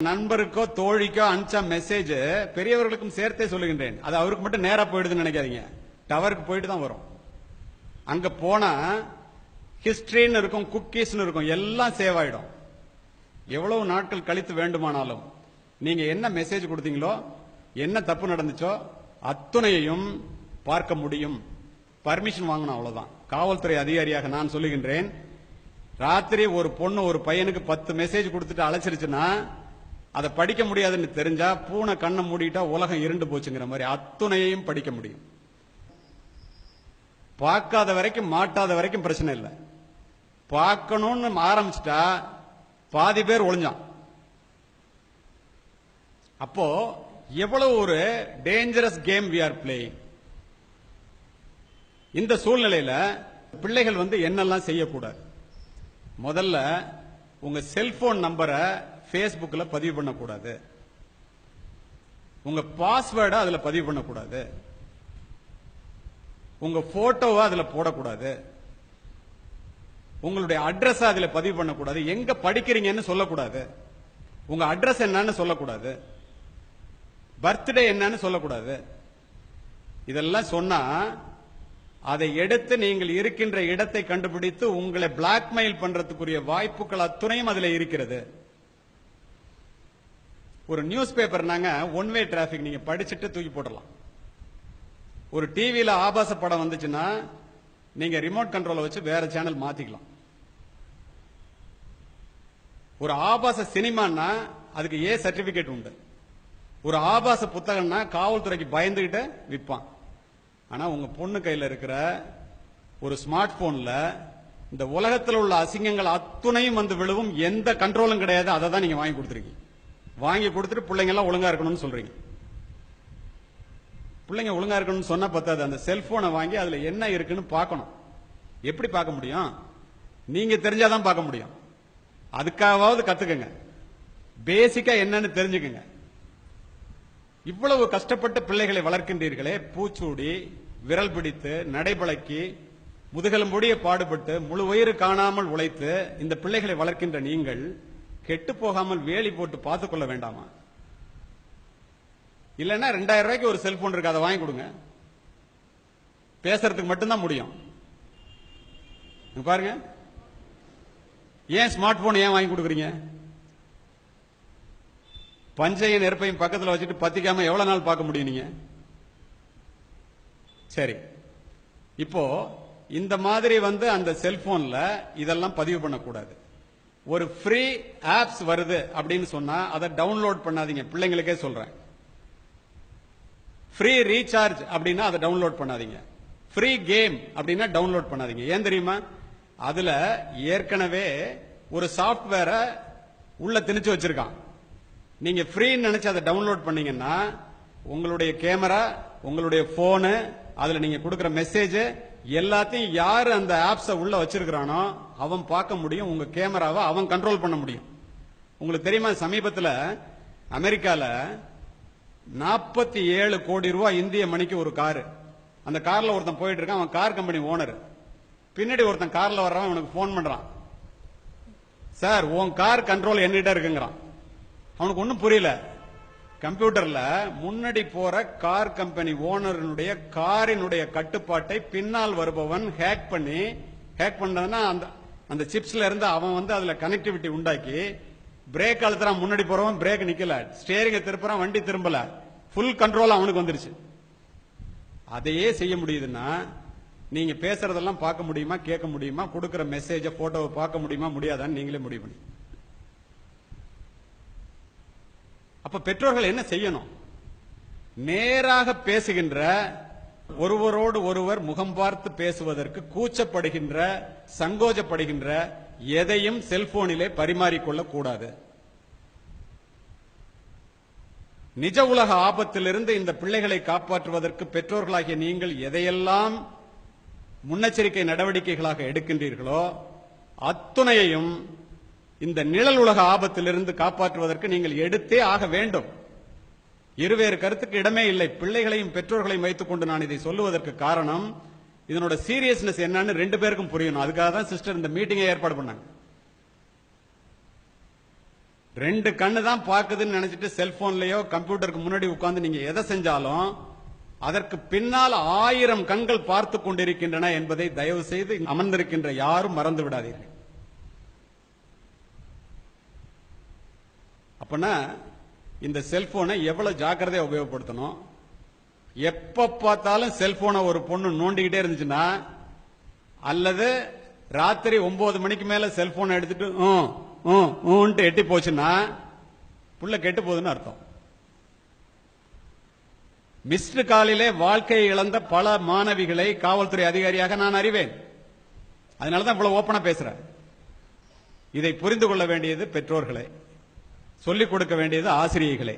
நண்பருக்கோ தோழிக்கோ அனுப்பிச்ச மெசேஜ் பெரியவர்களுக்கும் சேர்த்தே சொல்லுகின்றேன். அது அவருக்கு மட்டும் நேரா போயிடுதுன்னு நினைக்காதீங்க. டவருக்கு போயிட்டு தான் வரும். அங்க போனா ஹிஸ்டரின்னு இருக்கும், குக்கீஸ்னு இருக்கும், எல்லாம் சேவ் ஆயிடும். எவ்வளவு நாட்கள் கழித்து வேண்டுமானாலும் நீங்க என்ன மெசேஜ் கொடுத்தீங்களோ, என்ன தப்பு நடந்துச்சோ அத்துணையையும் பார்க்க முடியும். பர்மிஷன் வாங்கணும், அவ்வளவுதான். காவல்துறை அதிகாரியாக நான் சொல்லுகின்றேன், ராத்திரி ஒரு பொண்ணு ஒரு பையனுக்கு 10 மெசேஜ் கொடுத்துட்டு அழைச்சிருச்சுன்னா அதை படிக்க முடியாதுன்னு தெரிஞ்சா பூனை கண்ணை மூடிட்டா உலகம் இருண்டு போச்சுங்கிற மாதிரி அத்துணையையும் படிக்க முடியும். பார்க்காத வரைக்கும் மாட்டாத வரைக்கும் பிரச்சனை இல்லை. பார்க்கணும்னு ஆரம்பிச்சுட்டா பாதி பேர் ஒளிஞ்சான். அப்போ எவ்வளவு ஒரு dangerous game we are playing. இந்த சூழ்நிலையில பிள்ளைகள் என்னெல்லாம் செய்யக்கூடாது? முதல்ல உங்க செல்போன் நம்பரை பேஸ்புக்ல பதிவு பண்ணக்கூடாது. உங்க பாஸ்வேர்டை அதுல பதிவு பண்ணக்கூடாது. உங்க போட்டோவை அதுல போடக்கூடாது. உங்களுடைய அட்ரஸ் அதுல பதிவு பண்ணக்கூடாது. எங்க படிக்கிறீங்கன்னு சொல்லக்கூடாது. உங்க அட்ரஸ் என்னன்னு சொல்லக்கூடாது. பர்த்டே என்னன்னு சொல்லக்கூடாது. இதெல்லாம் சொன்னா அதை எடுத்து நீங்கள் இருக்கின்ற இடத்தை கண்டுபிடித்து உங்களை பிளாக்மெயில் பண்றதுக்குரிய வாய்ப்புகள் அத்துணையும் அதுல இருக்கிறது. ஒரு news paper one way traffic நீங்க படிச்சுட்டு தூக்கி போடலாம். ஒரு டிவியில ஆபாச படம் வந்துச்சுன்னா நீங்க ரிமோட் கண்ட்ரோலை வச்சு வேற சேனல் மாத்திக்கலாம். ஒரு ஆபாச சினிமான்னா அதுக்கு சர்டிபிகேட் உண்டு. ஒரு ஆபாச புத்தகம்னா காவல்துறைக்கு பயந்துகிட்டு விற்பான். ஆனா உங்க பொண்ணு கையில இருக்கிற ஒரு ஸ்மார்ட் போன்ல இந்த உலகத்தில் உள்ள அசிங்கங்கள் அத்துணையும் விழுவும். எந்த கண்ட்ரோலும் கிடையாது. அதை தான் நீங்க வாங்கி கொடுத்துருக்கீங்க. வாங்கி கொடுத்துட்டு பிள்ளைங்க எல்லாம் ஒழுங்கா இருக்கணும்னு சொல்றீங்க. பிள்ளைங்க ஒழுங்கா இருக்கணும்னு சொன்னா பத்தாது. அந்த செல்போனை வாங்கி அதுல என்ன இருக்குன்னு பார்க்கணும். எப்படி பார்க்க முடியும்? நீங்க தெரிஞ்சாதான் பார்க்க முடியும். அதுக்காவது கத்துக்கங்க. பேசிக்கா என்னன்னு தெரிஞ்சுக்கங்க. இவ்வளவு கஷ்டப்பட்டு பிள்ளைகளை வளர்க்கின்றீர்களே, பூச்சூடி விரல் பிடித்து நடைபழக்கி முதுகெலும்புடைய பாடுபட்டு முழு வயிறு காணாமல் உழைத்து இந்த பிள்ளைகளை வளர்க்கின்ற நீங்கள் கெட்டு போகாமல் வேலி போட்டு பார்த்துக் கொள்ள வேண்டாமா? இல்லைன்னா 2000 ரூபாய்க்கு ஒரு செல்போன் இருக்கு, அதை வாங்கி கொடுங்க. பேசுறதுக்கு மட்டும்தான் முடியும். பாருங்க, ஏன் ஸ்மார்ட் போன் ஏன் வாங்கி கொடுக்குறீங்க? பஞ்சையும் நெருப்பையும் பக்கத்தில் வச்சுட்டு பத்திக்காம எவ்வளவு நாள் பார்க்க முடியும் நீங்க? சரி, இப்போ இந்த மாதிரி அந்த செல்போன்ல இதெல்லாம் பதிவு பண்ணக்கூடாது. ஒரு ஃப்ரீ ஆப்ஸ் வருது அப்படின்னு சொன்னா அதை டவுன்லோட் பண்ணாதீங்க. பிள்ளைங்களுக்கே சொல்றேன். ஃப்ரீ ரீசார்ஜ் அப்படின்னா அதை டவுன்லோட் பண்ணாதீங்க. ஃப்ரீ கேம் அப்படின்னா டவுன்லோட் பண்ணாதீங்க. ஏன் தெரியுமா? அதுல ஏற்கனவே ஒரு சாப்ட்வேரை உள்ள திணிச்சு வச்சிருக்கான். நீங்க ஃப்ரீன்னு நினைச்சு அதை டவுன்லோட் பண்ணீங்கன்னா உங்களுடைய கேமரா, உங்களுடைய போனு, அதுல நீங்க கொடுக்கிற மெசேஜ் எல்லாத்தையும் யாரு அந்த ஆப்ஸ உள்ள வச்சிருக்கிறானோ அவன் பார்க்க முடியும். உங்க கேமராவை அவன் கண்ட்ரோல் பண்ண முடியும். உங்களுக்கு தெரியுமா, சமீபத்தில் அமெரிக்கால 47 கோடி ரூபாய் இந்திய மணிக்கு ஒரு காரு. அந்த கார்ல ஒருத்தன் போயிட்டு இருக்கான். அவன் கார் கம்பெனி ஓனர். பின்னாடி ஒருத்தன் கார்ல வர்றான். அவனுக்கு போன் பண்றான். சார், உன் கார் கண்ட்ரோல் என்கிட்ட இருக்குங்கிறான். அவனுக்கு ஒன்னும் புரியல. கம்ப்யூட்டர்ல முன்னாடி போற கார் கம்பெனி ஓனருடைய காரினுடைய கட்டுப்பாட்டை பின்னால் வருபவன் ஹேக் பண்ணதுன்னா அந்த சிப்ஸ்ல இருந்து அவன் அதுல கனெக்டிவிட்டி உண்டாக்கி பிரேக் அழுத்துறான். முன்னாடி போறவன் பிரேக் நிக்கல, ஸ்டேரிங்க திருப்புறான், வண்டி திரும்பல, ஃபுல் கண்ட்ரோல் அவனுக்கு வந்துருச்சு. அதையே செய்ய முடியுதுன்னா நீங்க பேசுறதெல்லாம் பார்க்க முடியுமா, கேட்க முடியுமா? கொடுக்கிற மெசேஜ போட்டோவை பார்க்க முடியுமா, முடியாதான்னு நீங்களே முடிவு பண்ணி. அப்ப பெற்றோர்கள் என்ன செய்யணும்? நேராக பேசுகின்ற, ஒருவரோடு ஒருவர் முகம் பார்த்து பேசுவதற்கு கூச்சப்படுகின்ற, சங்கோஜப்படுகின்ற எதையும் செல்போனிலே பரிமாறிக்கொள்ள கூடாது. நிஜ உலக ஆபத்திலிருந்து இந்த பிள்ளைகளை காப்பாற்றுவதற்கு பெற்றோர்களாகிய நீங்கள் எதையெல்லாம் முன்னெச்சரிக்கை நடவடிக்கைகளாக எடுக்கின்றீர்களோ அத்துணையையும் இந்த நிழல் உலக ஆபத்திலிருந்து காப்பாற்றுவதற்கு நீங்கள் எடுத்தே ஆக வேண்டும். இருவேறு கருத்துக்கு இடமே இல்லை. பிள்ளைகளையும் பெற்றோர்களையும் வைத்துக் கொண்டு நான் இதை சொல்லுவதற்கு காரணம், இதனோட சீரியஸ்னஸ் என்னன்னு 2 பேருக்கும் புரியணும். அதுக்காக தான் சிஸ்டர் இந்த மீட்டிங்கை ஏற்பாடு பண்ணாங்க. 2 கண்ணு தான் பாக்குதுன்னு நினைச்சிட்டு செல்போன்லயோ கம்ப்யூட்டருக்கு முன்னாடி உட்கார்ந்து நீங்க எதை செஞ்சாலும் அதற்கு பின்னால் 1000 கண்கள் பார்த்து கொண்டிருக்கின்றன என்பதை தயவு செய்து அமர்ந்திருக்கின்ற யாரும் மறந்து விடாதீர்கள். அப்பனா இந்த செல்போனை எவ்வளவு ஜாக்கிரதையா உபயோகப்படுத்தணும். எப்ப பார்த்தாலும் செல்போனை ஒரு பொண்ணு நோண்டிக்கிட்டே இருந்துச்சுன்னா, அல்லது ராத்திரி 9 மணிக்கு மேல செல்போனை எடுத்துட்டு எட்டி போச்சுன்னா புள்ள கெட்டு போகுதுன்னு அர்த்தம். மிஸ்டு காலிலே வாழ்க்கையை இழந்த பல மாணவிகளை காவல்துறை அதிகாரியாக நான் அறிவேன். அதனாலதான் இவ்வளவு ஓப்பனா பேசுறேன். இதை புரிந்து கொள்ள வேண்டியது பெற்றோர்களே, சொல்லிக் கொடுக்க வேண்டியது ஆசிரியர்களே.